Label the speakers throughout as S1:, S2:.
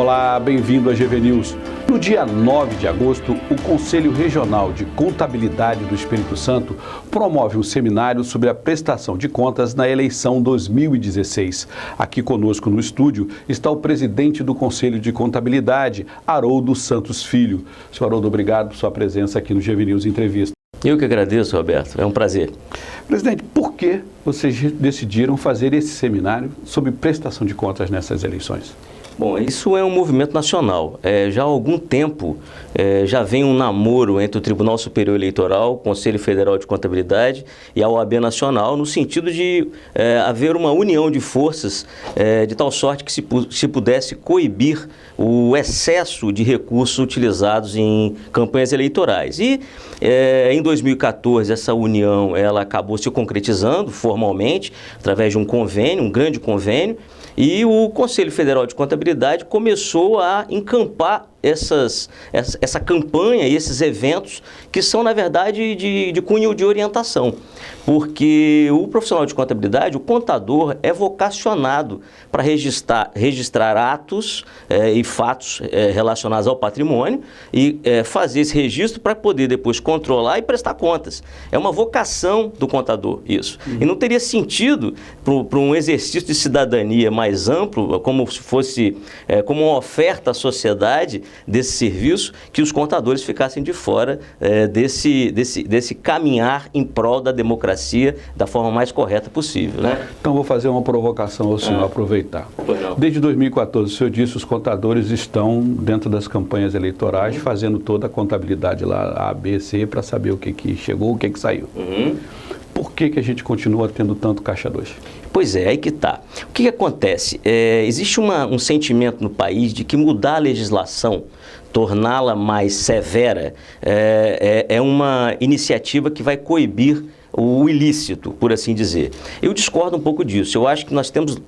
S1: Olá, bem-vindo à GV News. No dia 9 de agosto, o Conselho Regional de Contabilidade do Espírito Santo promove um seminário sobre a prestação de contas na eleição 2016. Aqui conosco no estúdio está o presidente do Conselho de Contabilidade, Haroldo Santos Filho. Senhor Haroldo, obrigado por sua presença aqui no GV News Entrevista.
S2: Eu que agradeço, Roberto. É um prazer.
S1: Presidente, por que vocês decidiram fazer esse seminário sobre prestação de contas nessas eleições?
S2: Bom, isso é um movimento nacional. Já há algum tempo já vem um namoro entre o Tribunal Superior Eleitoral, o Conselho Federal de Contabilidade e a OAB Nacional, no sentido de haver uma união de forças de tal sorte que se pudesse coibir o excesso de recursos utilizados em campanhas eleitorais. E em 2014 essa união ela acabou se concretizando formalmente através de um convênio, um grande convênio, e o Conselho Federal de Contabilidade começou a encampar essa campanha e esses eventos que são, na verdade, de cunho de orientação. Porque o profissional de contabilidade, o contador, é vocacionado para registrar atos e fatos relacionados ao patrimônio e fazer esse registro para poder depois controlar e prestar contas. É uma vocação do contador isso. E não teria sentido para um exercício de cidadania mais amplo, como se fosse como uma oferta à sociedade desse serviço, que os contadores ficassem de fora desse caminhar em prol da democracia da forma mais correta possível, né?
S1: Então vou fazer uma provocação ao senhor aproveitar. Desde 2014, o senhor disse que os contadores estão dentro das campanhas eleitorais fazendo toda a contabilidade lá, A, B, C, para saber o que chegou, o que saiu. Por que a gente continua tendo tanto caixa 2?
S2: Pois é, aí que está. O que acontece? Existe um sentimento no país de que mudar a legislação, torná-la mais severa, é uma iniciativa que vai coibir o ilícito, por assim dizer. Eu discordo um pouco disso. Eu acho que nós temos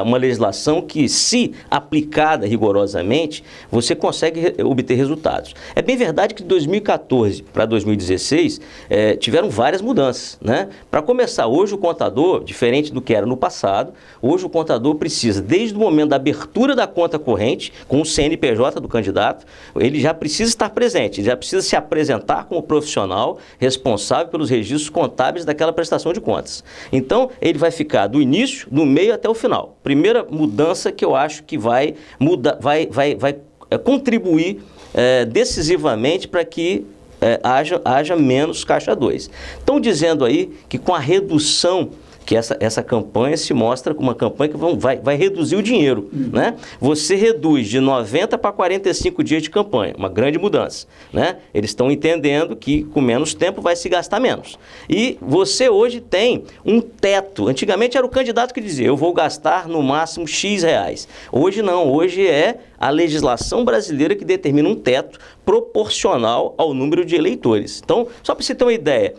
S2: uma legislação que, se aplicada rigorosamente, você consegue obter resultados. É bem verdade que de 2014 para 2016 tiveram várias mudanças, né? Para começar, hoje o contador, diferente do que era no passado, hoje o contador precisa, desde o momento da abertura da conta corrente, com o CNPJ do candidato, ele já precisa estar presente, ele já precisa se apresentar como profissional responsável pelos registros contábeis daquela prestação de contas. Então, ele vai ficar do início, do meio até o final. Primeira mudança que eu acho que vai contribuir decisivamente para que haja menos caixa 2. Estão dizendo aí que com a redução que essa campanha se mostra como uma campanha que vai reduzir o dinheiro, né? Você reduz de 90 para 45 dias de campanha, uma grande mudança, né? Eles estão entendendo que com menos tempo vai se gastar menos. E você hoje tem um teto. Antigamente era o candidato que dizia, eu vou gastar no máximo X reais. Hoje não, hoje é a legislação brasileira que determina um teto proporcional ao número de eleitores. Então, só para você ter uma ideia,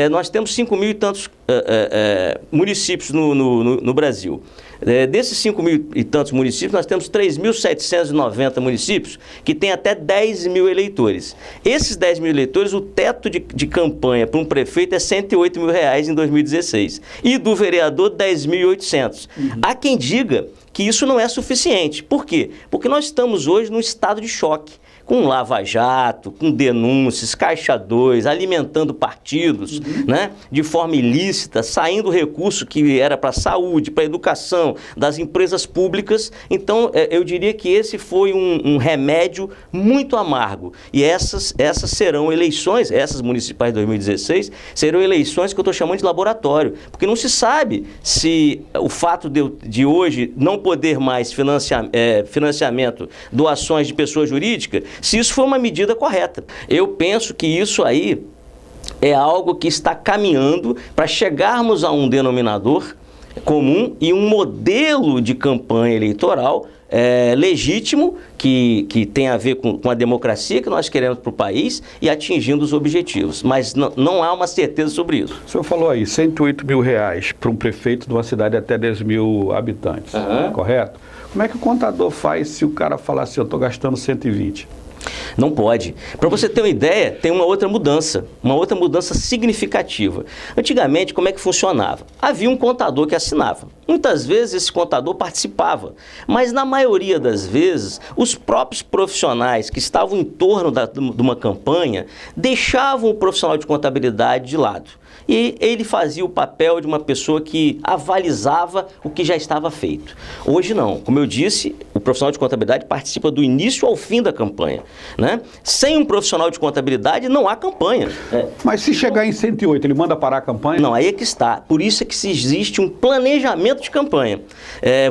S2: nós temos 5.000 e tantos municípios no Brasil. Desses 5.000 e tantos municípios, nós temos 3.790 municípios que têm até 10 mil eleitores. Esses 10 mil eleitores, o teto de campanha para um prefeito é 108 mil reais em 2016 e do vereador 10.800. Há quem diga que isso não é suficiente. Por quê? Porque nós estamos hoje num estado de choque, com Lava Jato, com denúncias, Caixa 2, alimentando partidos, né, de forma ilícita, saindo recurso que era para a saúde, para a educação, das empresas públicas. Então, eu diria que esse foi um remédio muito amargo. E essas serão eleições, essas municipais de 2016, serão eleições que eu estou chamando de laboratório, porque não se sabe se o fato de hoje não poder mais financiamento, doações de pessoa jurídica, se isso foi uma medida correta. Eu penso que isso aí é algo que está caminhando para chegarmos a um denominador comum e um modelo de campanha eleitoral legítimo, que tem a ver com a democracia que nós queremos para o país e atingindo os objetivos. Mas não há uma certeza sobre isso.
S1: O senhor falou aí, 108 mil reais para um prefeito de uma cidade até 10 mil habitantes, correto? Como é que o contador faz se o cara falar assim, eu estou gastando 120?
S2: Não pode. Para você ter uma ideia, tem uma outra mudança significativa. Antigamente, como é que funcionava? Havia um contador que assinava. Muitas vezes esse contador participava, mas na maioria das vezes, os próprios profissionais que estavam em torno de uma campanha deixavam o profissional de contabilidade de lado. E ele fazia o papel de uma pessoa que avalizava o que já estava feito. Hoje não. Como eu disse, o profissional de contabilidade participa do início ao fim da campanha, né? Sem um profissional de contabilidade não há campanha.
S1: Mas se chegar em 108, ele manda parar a campanha?
S2: Não, aí é que está. Por isso é que existe um planejamento de campanha.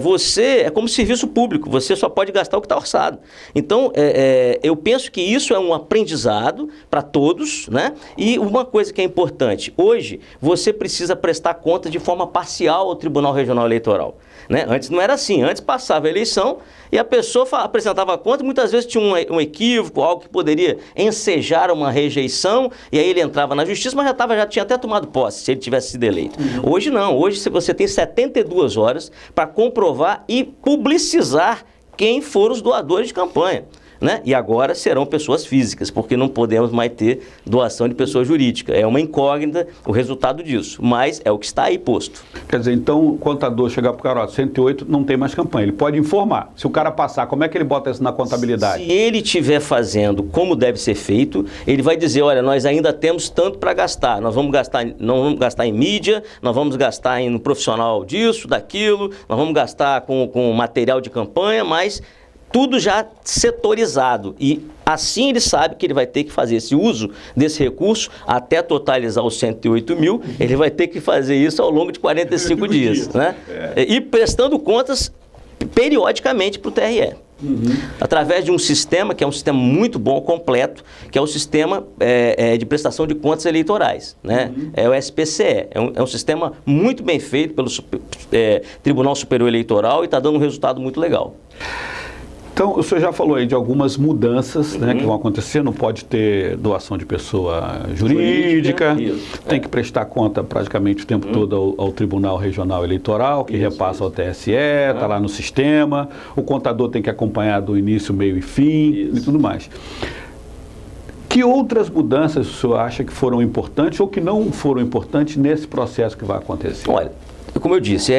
S2: Você é como serviço público, você só pode gastar o que está orçado. Então, eu penso que isso é um aprendizado para todos, né? E uma coisa que é importante, hoje você precisa prestar conta de forma parcial ao Tribunal Regional Eleitoral, né? Antes não era assim, antes passava a eleição e a pessoa apresentava a conta, muitas vezes tinha um equívoco, algo que poderia ensejar uma rejeição, e aí ele entrava na justiça, mas já tinha até tomado posse, se ele tivesse sido eleito. Hoje não, hoje você tem 72 horas para comprovar e publicizar quem foram os doadores de campanha, né? E agora serão pessoas físicas, porque não podemos mais ter doação de pessoa jurídica. É uma incógnita o resultado disso, mas é o que está aí posto.
S1: Quer dizer, então o contador chegar para o cara, ó, 108 não tem mais campanha, ele pode informar. Se o cara passar, como é que ele bota isso na contabilidade?
S2: Se ele estiver fafazendo como deve ser feito, ele vai dizer, olha, nós ainda temos tanto para gastar, não vamos gastar em mídia, nós vamos gastar em um profissional disso, daquilo, nós vamos gastar com material de campanha, mas tudo já setorizado, e assim ele sabe que ele vai ter que fazer esse uso desse recurso até totalizar os 108 mil, ele vai ter que fazer isso ao longo de 45 dias, né? E prestando contas periodicamente para o TRE. Através de um sistema que é um sistema muito bom, completo, que é o sistema de prestação de contas eleitorais, né? É o SPCE, é um sistema muito bem feito pelo Tribunal Superior Eleitoral e está dando um resultado muito legal.
S1: Então, o senhor já falou aí de algumas mudanças, né, que vão acontecer, não pode ter doação de pessoa jurídica, tem que prestar conta praticamente o tempo todo ao Tribunal Regional Eleitoral, que repassa ao TSE, está lá no sistema, o contador tem que acompanhar do início, meio e fim e tudo mais. Que outras mudanças o senhor acha que foram importantes ou que não foram importantes nesse processo que vai acontecer?
S2: Olha, como eu disse,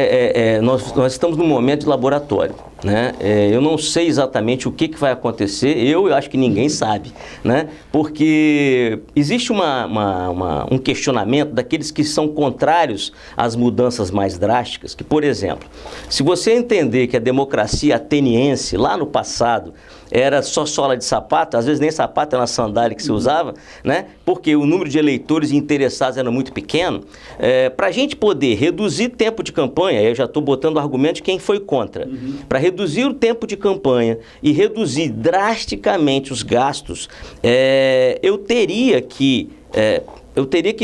S2: nós estamos num momento de laboratório, né? Eu não sei exatamente o que vai acontecer, eu acho que ninguém sabe, né? Porque existe um questionamento daqueles que são contrários às mudanças mais drásticas, que, por exemplo, se você entender que a democracia ateniense, lá no passado, era só sola de sapato, às vezes nem sapato, era uma sandália que se usava, né? Porque o número de eleitores interessados era muito pequeno. Para a gente poder reduzir tempo de campanha, eu já estou botando o argumento de quem foi contra, para reduzir o tempo de campanha e reduzir drasticamente os gastos, eu teria que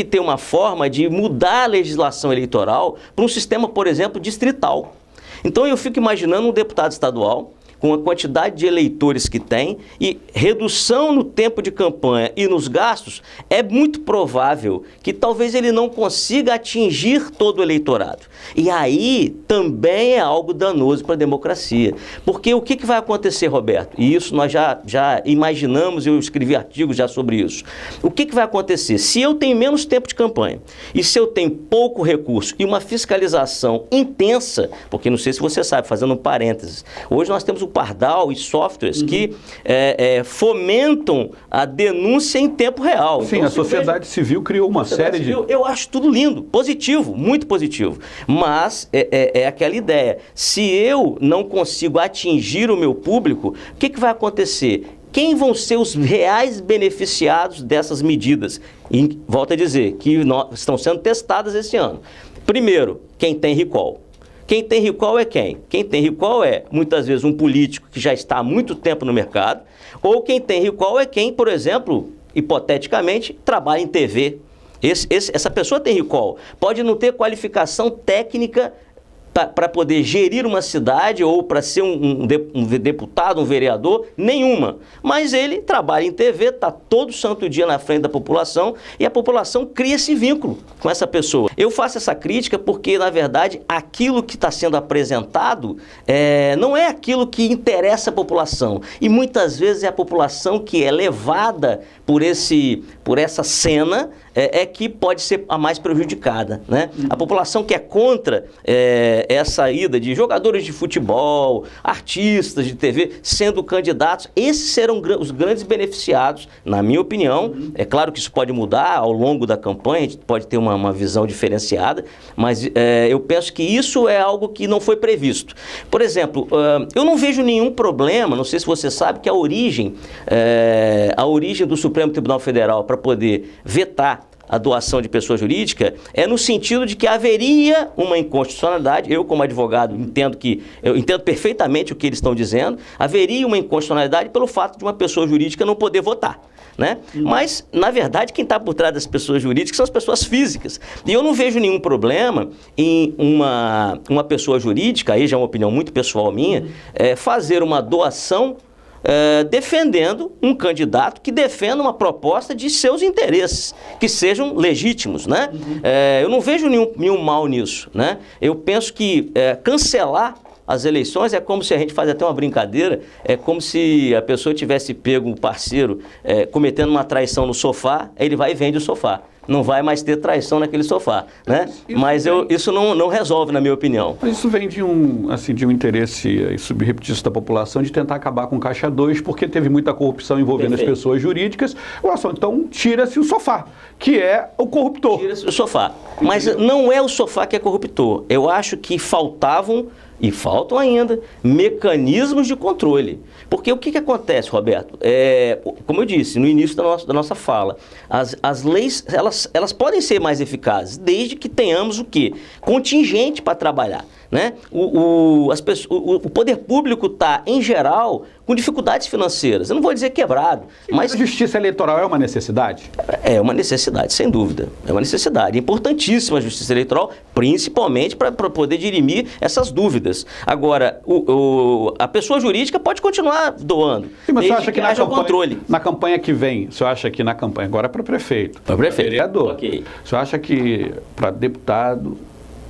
S2: ter uma forma de mudar a legislação eleitoral para um sistema, por exemplo, distrital. Então eu fico imaginando um deputado estadual com a quantidade de eleitores que tem e redução no tempo de campanha e nos gastos, é muito provável que talvez ele não consiga atingir todo o eleitorado. E aí também é algo danoso para a democracia. Porque o que vai acontecer, Roberto? E isso nós já imaginamos, eu escrevi artigos já sobre isso. O que vai acontecer? Se eu tenho menos tempo de campanha e se eu tenho pouco recurso e uma fiscalização intensa, porque não sei se você sabe, fazendo um parênteses, hoje nós temos o Pardal e softwares que fomentam a denúncia em tempo real.
S1: Sim, então, a sociedade civil criou uma série de...
S2: Eu acho tudo lindo, positivo, muito positivo. Mas é aquela ideia, se eu não consigo atingir o meu público, o que vai acontecer? Quem vão ser os reais beneficiados dessas medidas? E volto a dizer, que estão sendo testadas esse ano. Primeiro, quem tem recall. Quem tem recall é quem? Quem tem recall é, muitas vezes, um político que já está há muito tempo no mercado, ou quem tem recall é quem, por exemplo, hipoteticamente, trabalha em TV. Essa pessoa tem recall. Pode não ter qualificação técnica para poder gerir uma cidade ou para ser um deputado, um vereador, nenhuma. Mas ele trabalha em TV, está todo santo dia na frente da população e a população cria esse vínculo com essa pessoa. Eu faço essa crítica porque, na verdade, aquilo que está sendo apresentado não é aquilo que interessa a população. E muitas vezes é a população que é levada por essa cena que pode ser a mais prejudicada, né? A população que é contra essa ida de jogadores de futebol, artistas de TV, sendo candidatos, esses serão os grandes beneficiados, na minha opinião. É claro que isso pode mudar ao longo da campanha, a gente pode ter uma visão diferenciada, mas eu penso que isso é algo que não foi previsto. Por exemplo, eu não vejo nenhum problema, não sei se você sabe, que a origem do Supremo Tribunal Federal para poder vetar a doação de pessoa jurídica é no sentido de que haveria uma inconstitucionalidade. Eu, como advogado, entendo perfeitamente o que eles estão dizendo. Haveria uma inconstitucionalidade pelo fato de uma pessoa jurídica não poder votar, né? Mas, na verdade, quem está por trás das pessoas jurídicas são as pessoas físicas. E eu não vejo nenhum problema em uma pessoa jurídica, aí já é uma opinião muito pessoal minha, fazer uma doação defendendo um candidato que defenda uma proposta de seus interesses, que sejam legítimos, né? Eu não vejo nenhum mal nisso, né? Eu penso que cancelar as eleições é como se a gente faz até uma brincadeira, é como se a pessoa tivesse pego um parceiro cometendo uma traição no sofá, aí ele vai e vende o sofá. Não vai mais ter traição naquele sofá, né? Isso não resolve, na minha opinião.
S1: Mas isso vem de um interesse subreptício da população de tentar acabar com Caixa 2, porque teve muita corrupção envolvendo as pessoas jurídicas. Então tira-se o sofá, que é o corruptor.
S2: Tira-se o sofá. Mas não é o sofá que é corruptor. Eu acho que faltavam, e faltam ainda, mecanismos de controle. Porque o que acontece, Roberto? Como eu disse no início da nossa fala, as leis elas podem ser mais eficazes, desde que tenhamos o quê? Contingente para trabalhar, né? O poder público está, em geral, com dificuldades financeiras. Eu não vou dizer quebrado,
S1: mas a justiça eleitoral é uma necessidade?
S2: É uma necessidade, sem dúvida. É uma necessidade. É importantíssima a justiça eleitoral, principalmente para poder dirimir essas dúvidas. Agora, a pessoa jurídica pode continuar doando,
S1: sim, mas
S2: desde
S1: você acha que
S2: haja controle.
S1: Na campanha que vem, você acha que na campanha, agora é para prefeito,
S2: para
S1: vereador,
S2: okay.
S1: Você acha que para deputado,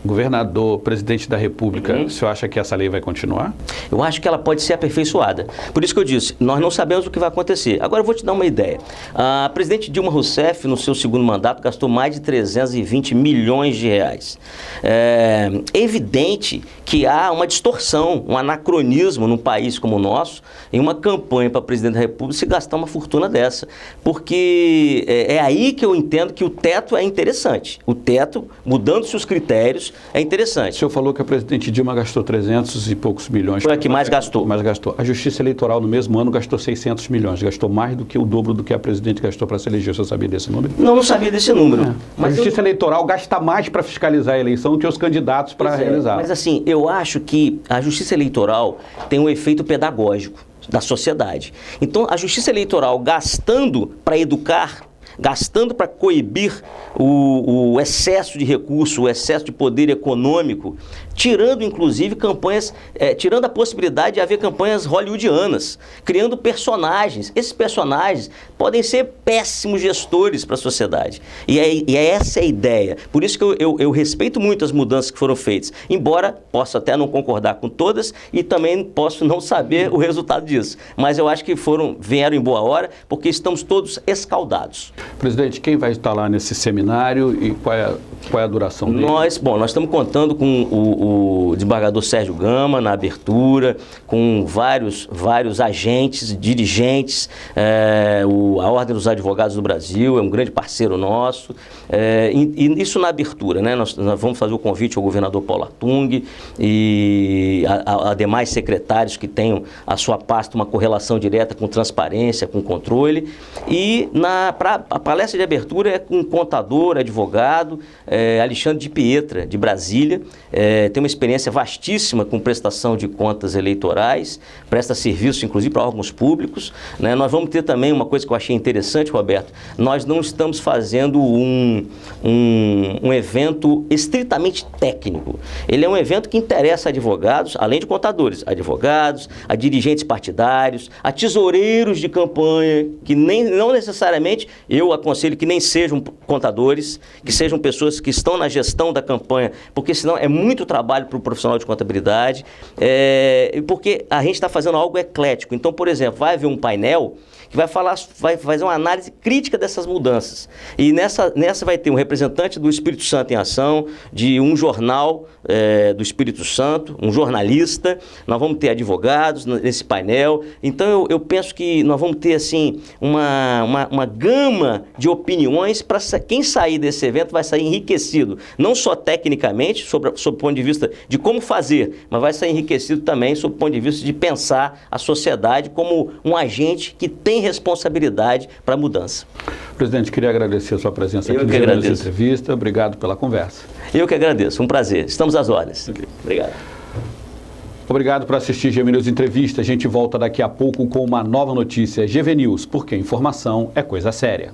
S1: governador, presidente da República, o senhor acha que essa lei vai continuar?
S2: Eu acho que ela pode ser aperfeiçoada. Por isso que eu disse, nós não sabemos o que vai acontecer. Agora eu vou te dar uma ideia. A presidente Dilma Rousseff, no seu segundo mandato, gastou mais de 320 milhões de reais. É evidente que há uma distorção, um anacronismo num país como o nosso, em uma campanha para presidente da República se gastar uma fortuna dessa. Porque é aí que eu entendo que o teto é interessante. O teto, mudando-se os critérios, é interessante.
S1: O senhor falou que a presidente Dilma gastou 300 e poucos milhões.
S2: Foi a que mais gastou.
S1: Mais gastou. A Justiça Eleitoral, no mesmo ano, gastou 600 milhões. Gastou mais do que o dobro do que a presidente gastou para se eleger. O senhor sabia desse número?
S2: Não sabia desse número.
S1: Mas a Justiça Eleitoral gasta mais para fiscalizar a eleição do que os candidatos para realizar.
S2: Mas assim, eu acho que a Justiça Eleitoral tem um efeito pedagógico da sociedade. Então, a Justiça Eleitoral gastando para educar, gastando para coibir o excesso de recurso, o excesso de poder econômico, tirando inclusive campanhas, tirando a possibilidade de haver campanhas hollywoodianas, criando personagens. Esses personagens podem ser péssimos gestores para a sociedade. E essa é a ideia. Por isso que eu respeito muito as mudanças que foram feitas, embora possa até não concordar com todas e também posso não saber o resultado disso. Mas eu acho que vieram em boa hora, porque estamos todos escaldados.
S1: Presidente, quem vai estar lá nesse seminário e qual é a duração dele? Nós
S2: estamos contando com o desembargador Sérgio Gama na abertura, com vários agentes, dirigentes, a Ordem dos Advogados do Brasil é um grande parceiro nosso, e isso na abertura, né? Nós vamos fazer o convite ao governador Paulo Artung e a demais secretários que tenham a sua pasta uma correlação direta com transparência, com controle, e A palestra de abertura é com um contador, advogado, Alexandre de Pietra, de Brasília. Tem uma experiência vastíssima com prestação de contas eleitorais, presta serviço, inclusive, para órgãos públicos, né? Nós vamos ter também uma coisa que eu achei interessante, Roberto. Nós não estamos fazendo um evento estritamente técnico. Ele é um evento que interessa a advogados, além de contadores, advogados, a dirigentes partidários, a tesoureiros de campanha, que não necessariamente, eu aconselho que nem sejam contadores, que sejam pessoas que estão na gestão da campanha, porque senão é muito trabalho para o profissional de contabilidade, porque a gente está fazendo algo eclético. Então, por exemplo, vai haver um painel que vai fazer uma análise crítica dessas mudanças. E nessa vai ter um representante do Espírito Santo em Ação, de um jornal do Espírito Santo, um jornalista, nós vamos ter advogados nesse painel. Então eu penso que nós vamos ter assim uma gama de opiniões para quem sair desse evento vai sair enriquecido, não só tecnicamente, sob o ponto de vista de como fazer, mas vai sair enriquecido também sob o ponto de vista de pensar a sociedade como um agente que tem responsabilidade para a mudança.
S1: Presidente, queria agradecer a sua presença aqui nessa entrevista. Obrigado pela conversa.
S2: Eu que agradeço, um prazer. Estamos às ordens. Okay. Obrigado.
S1: Obrigado por assistir GV News Entrevista. A gente volta daqui a pouco com uma nova notícia. GV News, porque informação é coisa séria.